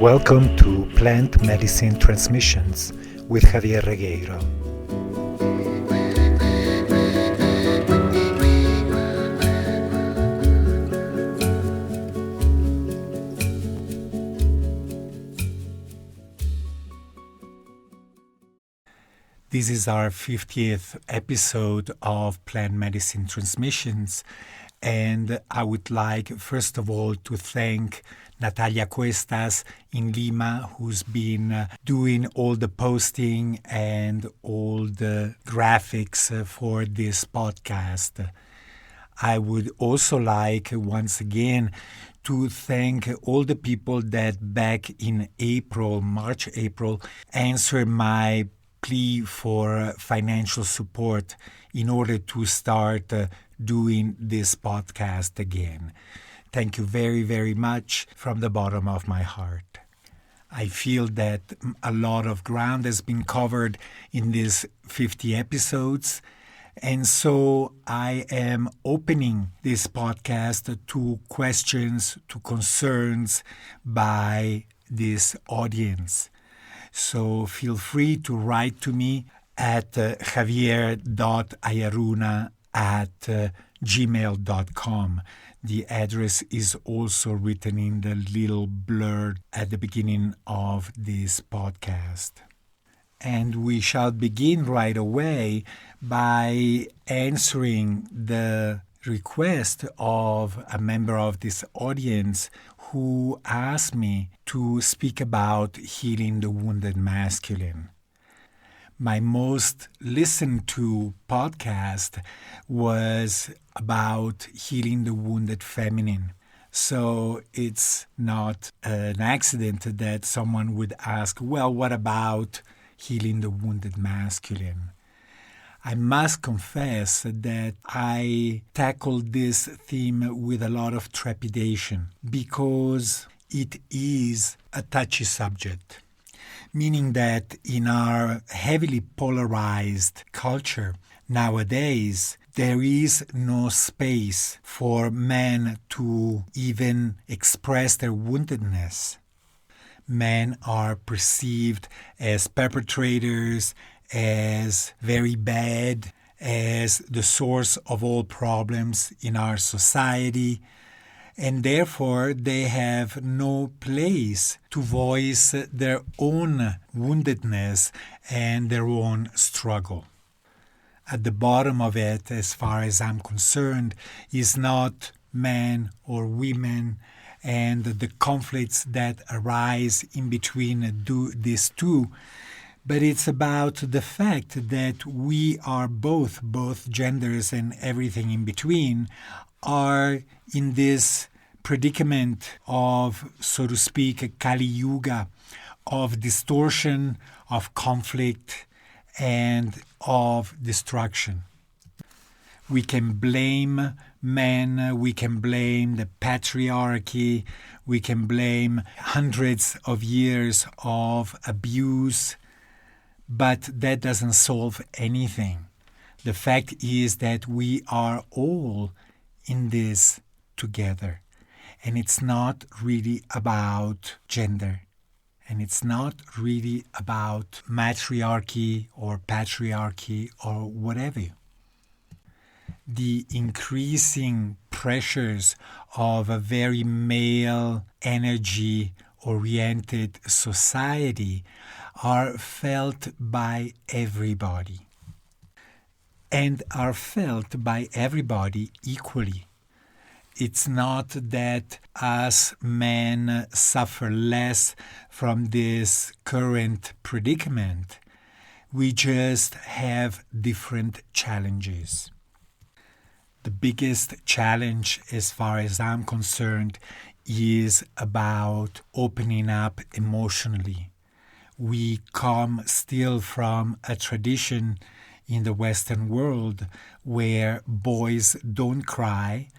Welcome to Plant Medicine Transmissions with Javier Regueiro. This is our 50th episode of Plant Medicine Transmissions, and I would like, first of all, to thank Natalia Cuestas in Lima, who's been doing all the posting and all the graphics for this podcast. I would also like, once again, to thank all the people that back in March, April, answered my plea for financial support in order to start doing this podcast again. Thank you very, very much from the bottom of my heart. I feel that a lot of ground has been covered in these 50 episodes, and so I am opening this podcast to questions, to concerns by this audience. So feel free to write to me at javier.ayaruna@gmail.com. The address is also written in the little blurb at the beginning of this podcast. And we shall begin right away by answering the request of a member of this audience who asked me to speak about healing the wounded masculine. My most listened to podcast was about healing the wounded feminine. So it's not an accident that someone would ask, well, what about healing the wounded masculine? I must confess that I tackled this theme with a lot of trepidation because it is a touchy subject, meaning that in our heavily polarized culture nowadays, there is no space for men to even express their woundedness. Men are perceived as perpetrators, as very bad, as the source of all problems in our society, and therefore they have no place to voice their own woundedness and their own struggle. At the bottom of it, as far as I'm concerned, is not men or women and the conflicts that arise in between these two, but it's about the fact that we are both genders and everything in between, are in this predicament of, so to speak, Kali Yuga, of distortion, of conflict, and of destruction. We can blame men, we can blame the patriarchy, we can blame hundreds of years of abuse, but that doesn't solve anything. The fact is that we are all in this together. And it's not really about gender. And it's not really about matriarchy or patriarchy or whatever. The increasing pressures of a very male energy-oriented society are felt by everybody. And are felt by everybody equally. It's not that us men suffer less from this current predicament. We just have different challenges. The biggest challenge, as far as I'm concerned, is about opening up emotionally. We come still from a tradition in the Western world where boys don't cry,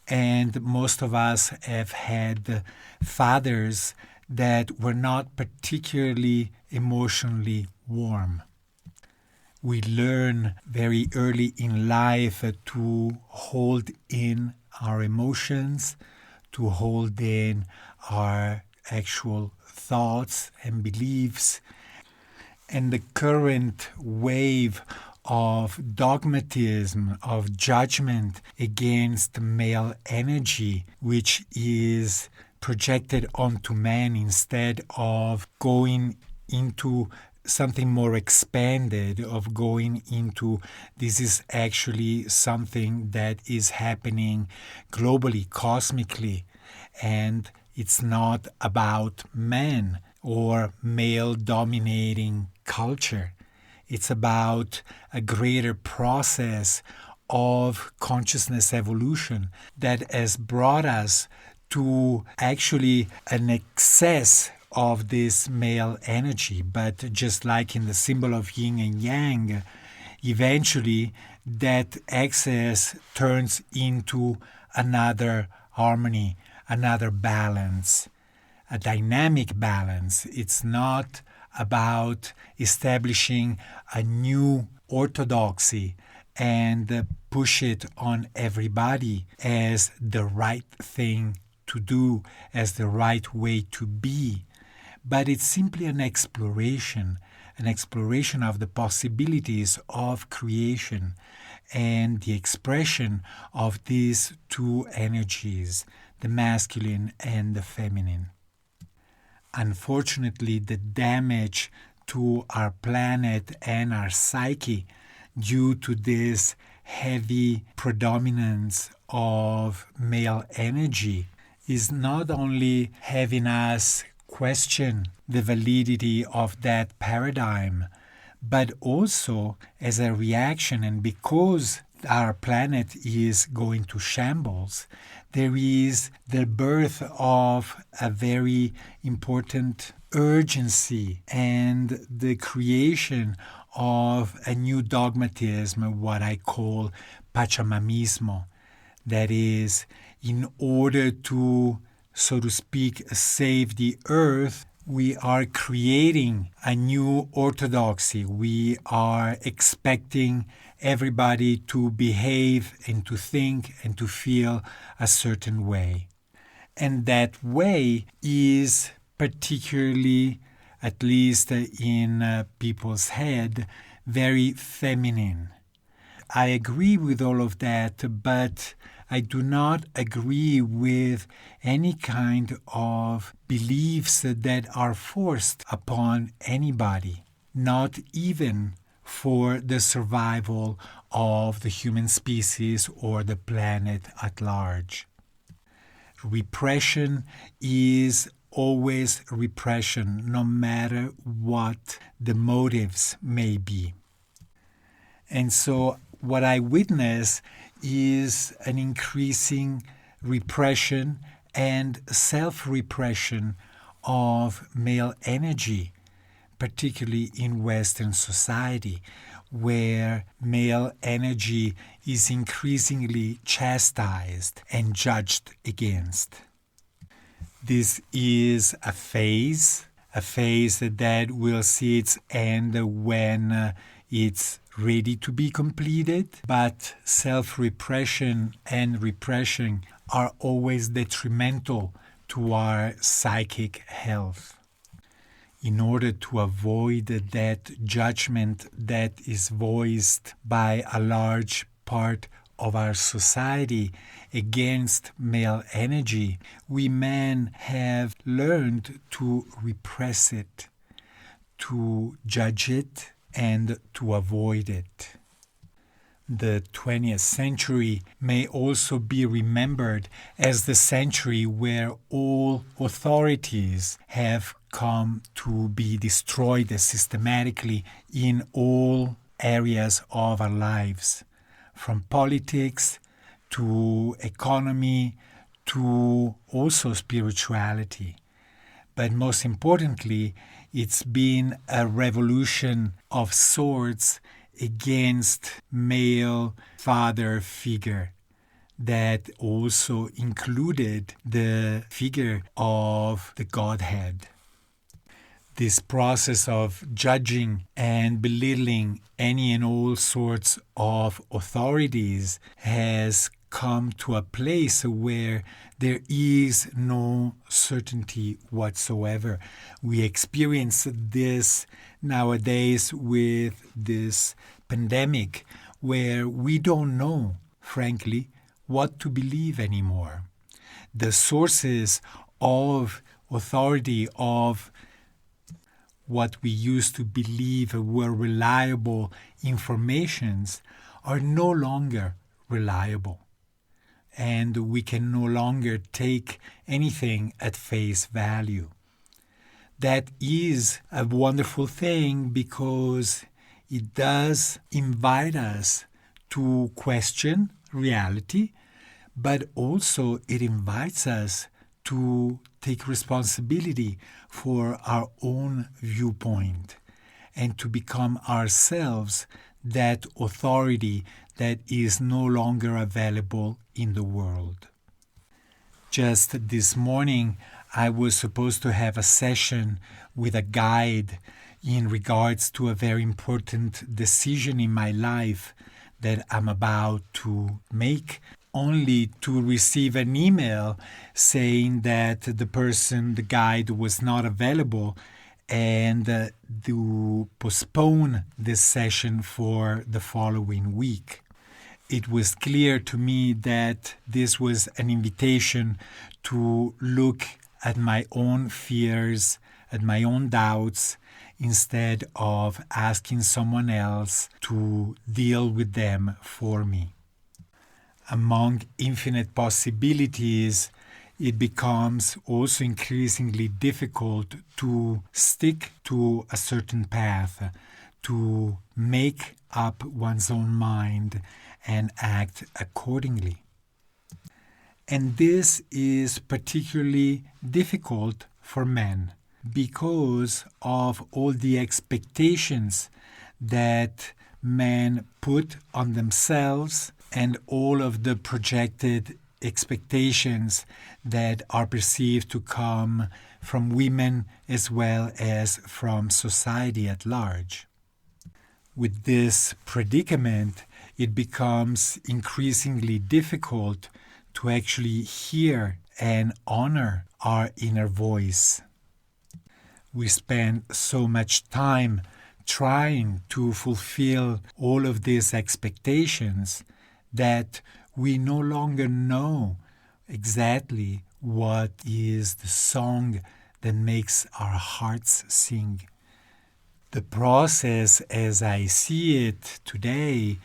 and most of us have had fathers that were not particularly emotionally warm. We learn very early in life to hold in our emotions, to hold in our actual thoughts and beliefs, and the current wave of dogmatism, of judgment against male energy, which is projected onto man instead of going into something more expanded, of going into this is actually something that is happening globally, cosmically, and it's not about man or male dominating culture. It's about a greater process of consciousness evolution that has brought us to actually an excess of this male energy. But just like in the symbol of yin and yang, eventually that excess turns into another harmony, another balance, a dynamic balance. It's not about establishing a new orthodoxy and push it on everybody as the right thing to do, as the right way to be. But it's simply an exploration of the possibilities of creation and the expression of these two energies, the masculine and the feminine. Unfortunately, the damage to our planet and our psyche due to this heavy predominance of male energy is not only having us question the validity of that paradigm, but also as a reaction, and because our planet is going to shambles, there is the birth of a very important urgency and the creation of a new dogmatism, what I call Pachamamismo. That is, in order to, so to speak, save the earth, we are creating a new orthodoxy. We are expecting everybody to behave and to think and to feel a certain way. And that way is particularly, at least in people's head, very feminine. I agree with all of that, but I do not agree with any kind of beliefs that are forced upon anybody, not even for the survival of the human species or the planet at large. Repression is always repression, no matter what the motives may be. And so what I witness is an increasing repression and self-repression of male energy, particularly in Western society, where male energy is increasingly chastised and judged against. This is a phase that will see its end when it's ready to be completed, but self-repression and repression are always detrimental to our psychic health. In order to avoid that judgment that is voiced by a large part of our society against male energy, we men have learned to repress it, to judge it, and to avoid it. The 20th century may also be remembered as the century where all authorities have come to be destroyed systematically in all areas of our lives, from politics to economy to also spirituality. But most importantly, it's been a revolution of sorts against male father figure that also included the figure of the Godhead. This process of judging and belittling any and all sorts of authorities has come to a place where there is no certainty whatsoever. We experience this nowadays with this pandemic, where we don't know, frankly, what to believe anymore. The sources of authority, of what we used to believe were reliable informations, are no longer reliable. And we can no longer take anything at face value. That is a wonderful thing, because it does invite us to question reality, but also it invites us to take responsibility for our own viewpoint and to become ourselves that authority that is no longer available in the world. Just this morning, I was supposed to have a session with a guide in regards to a very important decision in my life that I'm about to make, only to receive an email saying that the guide was not available, and to postpone this session for the following week. It was clear to me that this was an invitation to look at my own fears, at my own doubts, instead of asking someone else to deal with them for me. Among infinite possibilities, it becomes also increasingly difficult to stick to a certain path, to make up one's own mind and act accordingly. And this is particularly difficult for men because of all the expectations that men put on themselves and all of the projected expectations that are perceived to come from women as well as from society at large. With this predicament, it becomes increasingly difficult to actually hear and honor our inner voice. We spend so much time trying to fulfill all of these expectations that we no longer know exactly what is the song that makes our hearts sing. The process, as I see it today,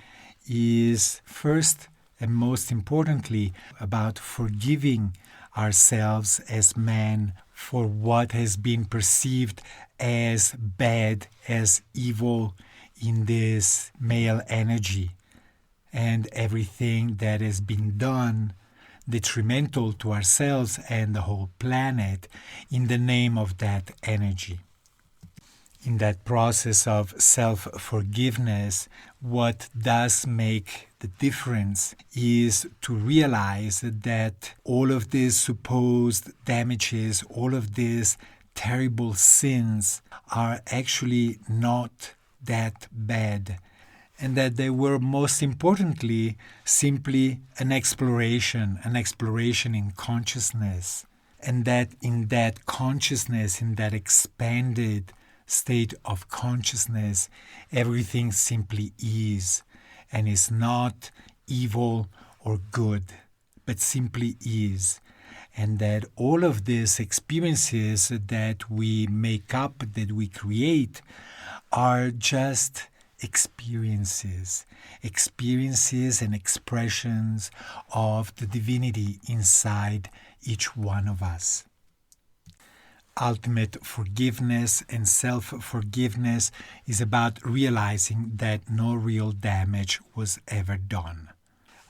is first and most importantly about forgiving ourselves as men for what has been perceived as bad, as evil in this male energy, and everything that has been done detrimental to ourselves and the whole planet in the name of that energy. In that process of self-forgiveness, what does make the difference is to realize that all of these supposed damages, all of these terrible sins are actually not that bad, and that they were most importantly simply an exploration in consciousness, and that in that consciousness, in that expanded state of consciousness, everything simply is, and is not evil or good, but simply is. And that all of these experiences that we make up, that we create, are just experiences and expressions of the divinity inside each one of us. Ultimate forgiveness and self-forgiveness is about realizing that no real damage was ever done.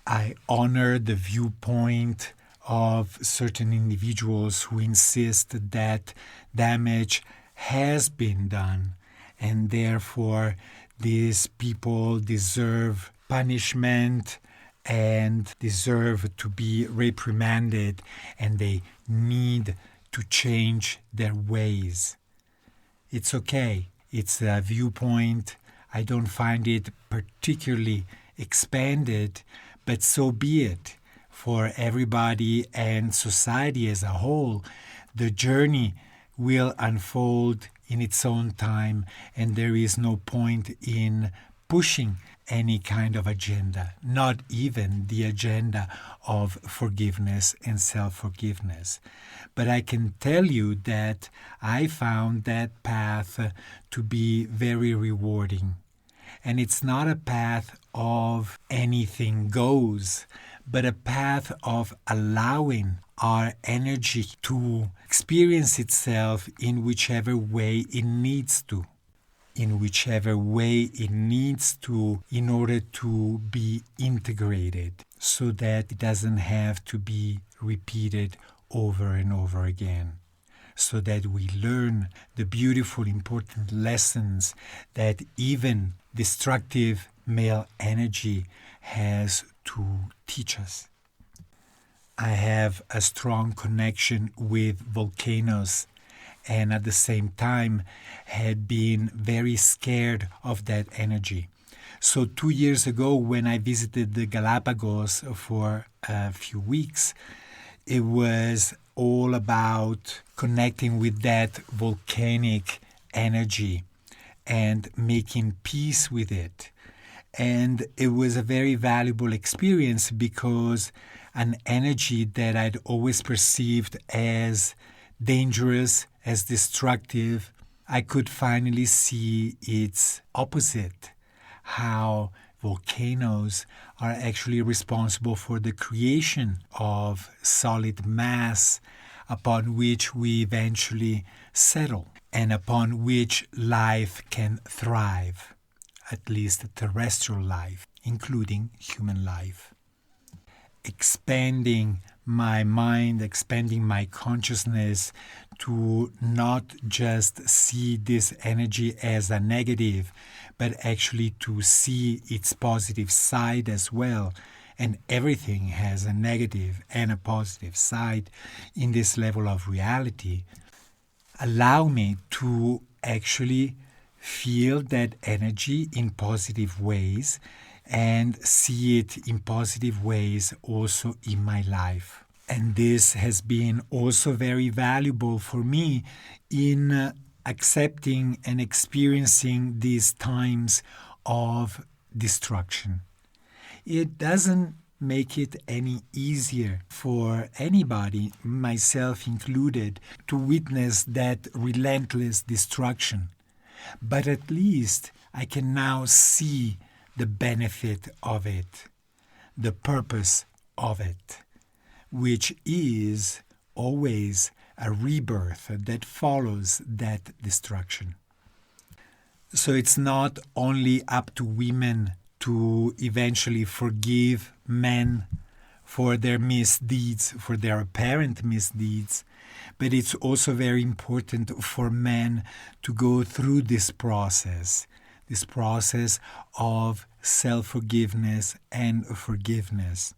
I honor the viewpoint of certain individuals who insist that damage has been done, and therefore these people deserve punishment and deserve to be reprimanded, and they need to change their ways. It's okay. It's a viewpoint. I don't find it particularly expanded, but so be it. for everybody and society as a whole. The journey will unfold in its own time, and there is no point in pushing any kind of agenda, not even the agenda of forgiveness and self-forgiveness. But I can tell you that I found that path to be very rewarding. And it's not a path of anything goes, but a path of allowing our energy to experience itself in whichever way it needs to. In whichever way it needs to in order to be integrated, so that it doesn't have to be repeated over and over again. So that we learn the beautiful, important lessons that even destructive male energy has to teach us. I have a strong connection with volcanoes, and at the same time had been very scared of that energy. So 2 years ago, when I visited the Galapagos for a few weeks, it was all about connecting with that volcanic energy and making peace with it. And it was a very valuable experience because an energy that I'd always perceived as dangerous, as destructive, I could finally see its opposite, how volcanoes are actually responsible for the creation of solid mass upon which we eventually settle and upon which life can thrive, at least terrestrial life, including human life. Expanding my mind, expanding my consciousness to not just see this energy as a negative, but actually to see its positive side as well. And everything has a negative and a positive side in this level of reality. Allow me to actually feel that energy in positive ways and see it in positive ways also in my life. And this has been also very valuable for me in accepting and experiencing these times of destruction. It doesn't make it any easier for anybody, myself included, to witness that relentless destruction. But at least I can now see the benefit of it, the purpose of it, which is always a rebirth that follows that destruction. So it's not only up to women to eventually forgive men for their misdeeds, for their apparent misdeeds, but it's also very important for men to go through this process of self-forgiveness and forgiveness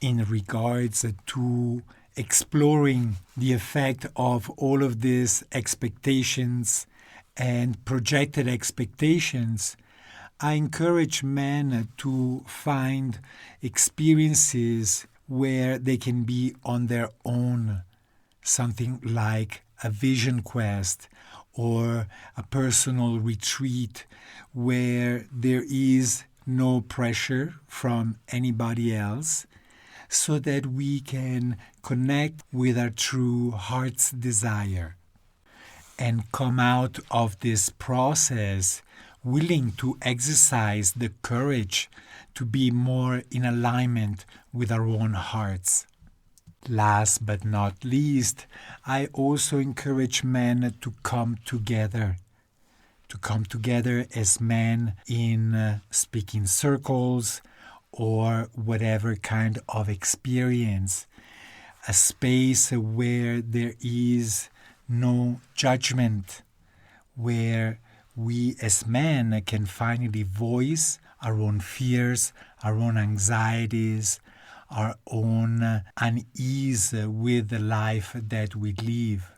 in regards to exploring the effect of all of these expectations and projected expectations. I encourage men to find experiences where they can be on their own, something like a vision quest or a personal retreat where there is no pressure from anybody else, so that we can connect with our true heart's desire and come out of this process willing to exercise the courage to be more in alignment with our own hearts. Last but not least, I also encourage men to come together as men in speaking circles or whatever kind of experience, a space where there is no judgment, where we as men can finally voice our own fears, our own anxieties, our own unease with the life that we live,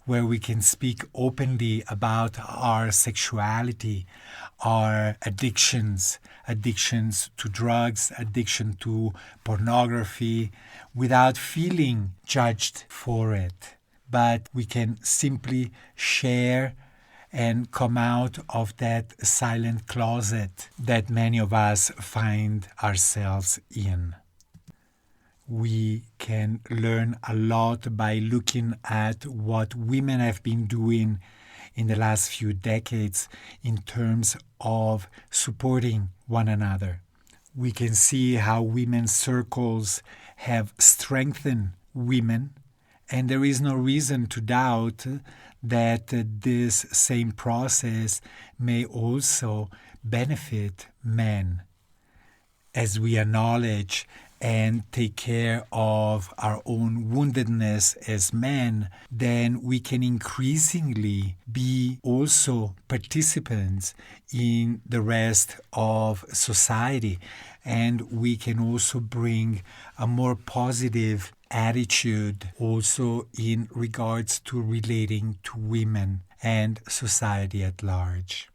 where we can speak openly about our sexuality, our addictions to drugs, addiction to pornography, without feeling judged for it. But we can simply share and come out of that silent closet that many of us find ourselves in. We can learn a lot by looking at what women have been doing in the last few decades in terms of supporting one another. We can see how women's circles have strengthened women, and there is no reason to doubt that this same process may also benefit men. As we acknowledge and take care of our own woundedness as men, then we can increasingly be also participants in the rest of society. And we can also bring a more positive attitude also in regards to relating to women and society at large.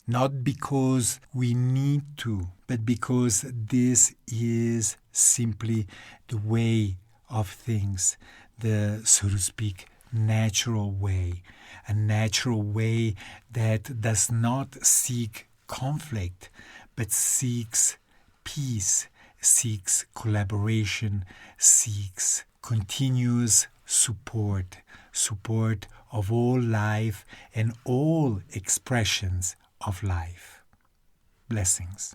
Not because we need to, but because this is simply the way of things, the, so to speak, natural way. A natural way that does not seek conflict, but seeks peace, seeks collaboration, seeks continuous support of all life and all expressions of life. Blessings.